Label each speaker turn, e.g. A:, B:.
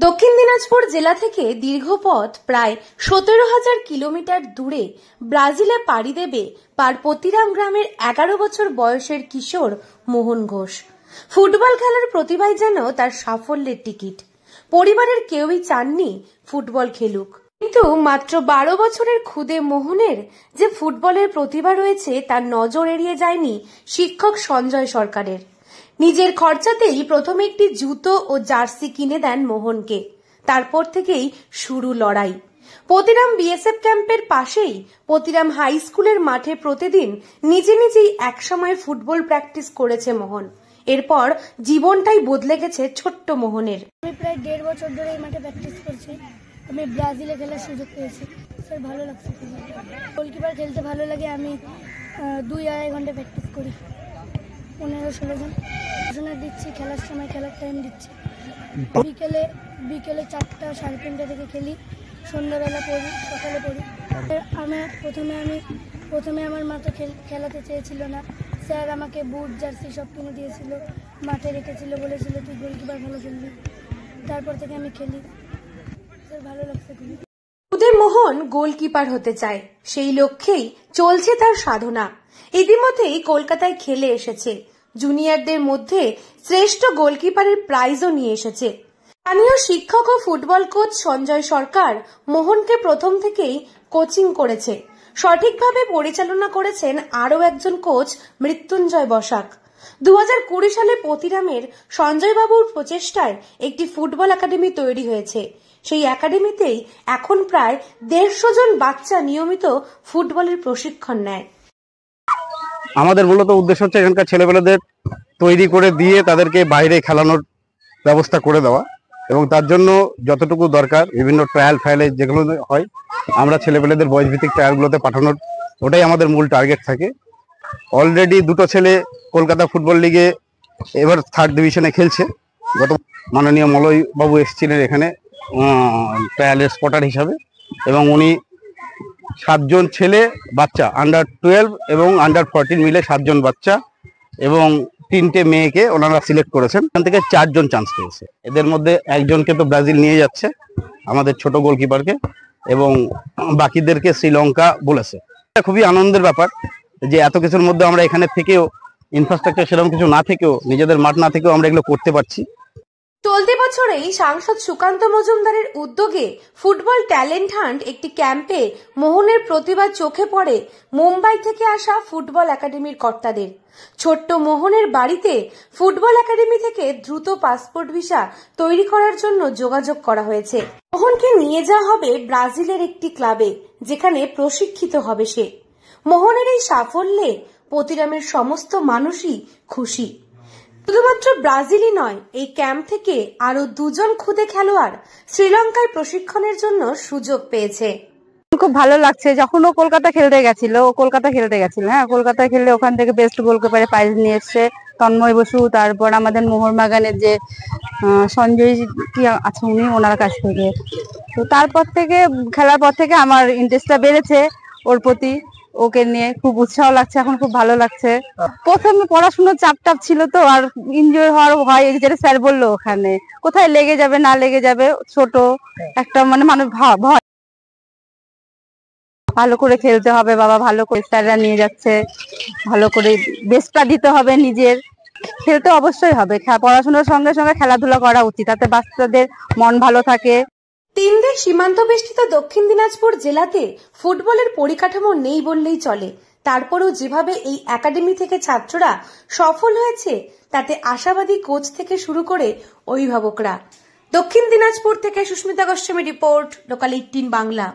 A: দক্ষিণ দিনাজপুর জেলা থেকে দীর্ঘ পথ প্রায় 17,000 কিলোমিটার দূরে ব্রাজিলে পাড়ি দেবে পার্বতীরাম গ্রামের 11 বছর বয়সের কিশোর মোহন ঘোষ। ফুটবল খেলার প্রতিভাই যেন তার সাফল্যের টিকিট। পরিবারের কেউই চাননি ফুটবল খেলুক, কিন্তু মাত্র 12 বছরের খুদে মোহনের যে ফুটবলের প্রতিভা রয়েছে তার নজর এড়িয়ে যায়নি শিক্ষক সঞ্জয় সরকারের। নিজের খরচাতেই প্রথমে একটি জুতো ও জার্সি কিনে দেন মোহনকে। তারপর থেকেই শুরু লড়াই। পতিরাম বিএসএফ ক্যাম্পের পাশেই পতিরাম হাই স্কুলের মাঠে প্রতিদিন নিজেই একসময় ফুটবল প্র্যাকটিস করেছে মোহন। এরপর জীবনটাই বদলে গেছে ছোট্ট মোহনের।
B: আমি প্রায় 1.5 বছর ধরে এই মাঠে প্র্যাকটিস করছি। আমি ব্রাজিলে খেলার সুযোগ পেয়েছি, স্যার ভালো লাগছে। গোলকিপার খেলতে ভালো লাগে। আমি 2-2.5 ঘন্টা প্র্যাকটিস করি। 15-16 জন পড়াশোনা দিচ্ছি, খেলার সময় খেলার টাইম দিচ্ছি। বিকেলে 4টা 3:30 থেকে খেলি, সন্ধ্যাবেলা পড়ি, সকালে পড়ি। প্রথমে আমার মা তো খেলাতে চেয়েছিল না। স্যার আমাকে বুট জার্সি সব কিনে দিয়েছিল, মাঠে রেখেছিল, বলেছিল তুই গোলকিপার ভালো খেলবি। তারপর থেকে আমি খেলি, স্যার ভালো লাগছে খুবই।
A: খুদে মোহন গোলকিপার হতে চায়, সেই লক্ষ্যেই চলছে তার সাধনা। ইতিমধ্যেই কলকাতায় খেলে এসেছে, জুনিয়রদের মধ্যে শ্রেষ্ঠ গোলকিপারের প্রাইজও নিয়ে এসেছে। স্থানীয় শিক্ষক ও ফুটবল কোচ সঞ্জয় সরকার মোহনকে প্রথম থেকেই কোচিং করেছে। সঠিকভাবে পরিচালনা করেছেন আরও একজন কোচ মৃত্যুঞ্জয় বসাক। 2020 সালে পতিরামের সঞ্জয় বাবুর প্রচেষ্টায় একটি ফুটবল একাডেমি তৈরি হয়েছে। সেই একাডেমিতেই এখন প্রায় 150 জন বাচ্চা নিয়মিত ফুটবলের প্রশিক্ষণ নেয়।
C: আমাদের মূলত উদ্দেশ্য হচ্ছে এখানকার ছেলেপেলেদের তৈরি করে দিয়ে তাদেরকে বাইরে খেলানোর ব্যবস্থা করে দেওয়া, এবং তার জন্য যতটুকু দরকার বিভিন্ন ট্রায়ালে যেগুলো হয় আমরা ছেলেপেলেদের বয়সভিত্তিক ট্রায়ালগুলোতে পাঠানোর, ওটাই আমাদের মূল টার্গেট থাকে। অলরেডি 2টো ছেলে কলকাতা ফুটবল লিগে এবার 3rd ডিভিশনে খেলছে। গত মাননীয় মলয় বাবু এসেছিলেন এখানে ট্রায়ালের স্পটার হিসাবে, এবং উনি 7 জন ছেলে বাচ্চা আন্ডার 12 এবং আন্ডার 14 মিলে 7 জন বাচ্চা এবং 3টে মেয়েকে ওনারা সিলেক্ট করেছেন। এখান থেকে 4 জন চান্স পেয়েছে। এদের মধ্যে একজনকে তো ব্রাজিল নিয়ে যাচ্ছে, আমাদের ছোট গোলকিপারকে, এবং বাকিদেরকে শ্রীলঙ্কা বলেছে। খুবই আনন্দের ব্যাপার যে এত কিছুর মধ্যে আমরা এখানে থেকেও ইনফ্রাস্ট্রাকচার সেরকম কিছু না থেকেও, নিজেদের মাঠ না থেকেও আমরা এগুলো করতে পারছি।
A: চলতি বছরেই সাংসদ সুকান্ত মজুমদারের উদ্যোগে ফুটবল ট্যালেন্ট হান্ট একটি ক্যাম্পে মোহনের প্রতিভা চোখে পড়ে মুম্বাই থেকে আসা ফুটবল একাডেমির কর্তাদের। ছোট্ট মোহনের বাড়িতে ফুটবল একাডেমি থেকে দ্রুত পাসপোর্ট ভিসা তৈরি করার জন্য যোগাযোগ করা হয়েছে। মোহনকে নিয়ে যাওয়া হবে ব্রাজিলের একটি ক্লাবে, যেখানে প্রশিক্ষিত হবে সে। মোহনের এই সাফল্যে পতিরামের সমস্ত মানুষই খুশি। শুধুমাত্র ব্রাজিলই নয়, এই ক্যাম্প থেকে আরো 2 জন খুদে খেলোয়াড় শ্রীলঙ্কায় প্রশিক্ষণের জন্য সুযোগ পেয়েছে।
D: খুব ভালো লাগছে। যখন ও কলকাতা খেলতে গেছিল, হ্যাঁ কলকাতায় খেললে ওখান থেকে বেস্ট গোলকিপারের প্রাইজ নিয়ে এসছে তন্ময় বসু। তারপর আমাদের মোহনবাগানের যে সঞ্জয় কি আছে উনি, ওনার কাছ থেকে। তো তারপর থেকে খেলার পর থেকে আমার ইন্টারেস্টটা বেড়েছে ওর প্রতি। ওকে নিয়ে খুব উৎসাহ লাগছে, এখন খুব ভালো লাগছে। প্রথমে পড়াশোনার চাপ ছিল তো, আর এনজয় হওয়ার ভয়, যেটা স্যার বললো ওখানে কোথায় লেগে যাবে না লেগে যাবে, ছোট একটা মানুষ ভয়। ভালো করে খেলতে হবে, বাবা ভালো করে স্যাররা নিয়ে যাচ্ছে, ভালো করে বেস্টটা দিতে হবে, নিজের খেলতে অবশ্যই হবে। পড়াশোনার সঙ্গে সঙ্গে খেলাধুলা করা উচিত, তাতে বাচ্চাদের মন ভালো থাকে।
A: 3 দেশ সীমান্ত বেষ্টিত দক্ষিণ দিনাজপুর জেলাতে ফুটবলের পরিকাঠামো নেই বললেই চলে। তারপরেও যেভাবে এই একাডেমি থেকে ছাত্ররা সফল হয়েছে, তাতে আশাবাদী কোচ থেকে শুরু করে অভিভাবকরা। দক্ষিণ দিনাজপুর থেকে সুস্মিতা গোস্বামী রিপোর্ট, লোকাল 18 বাংলা।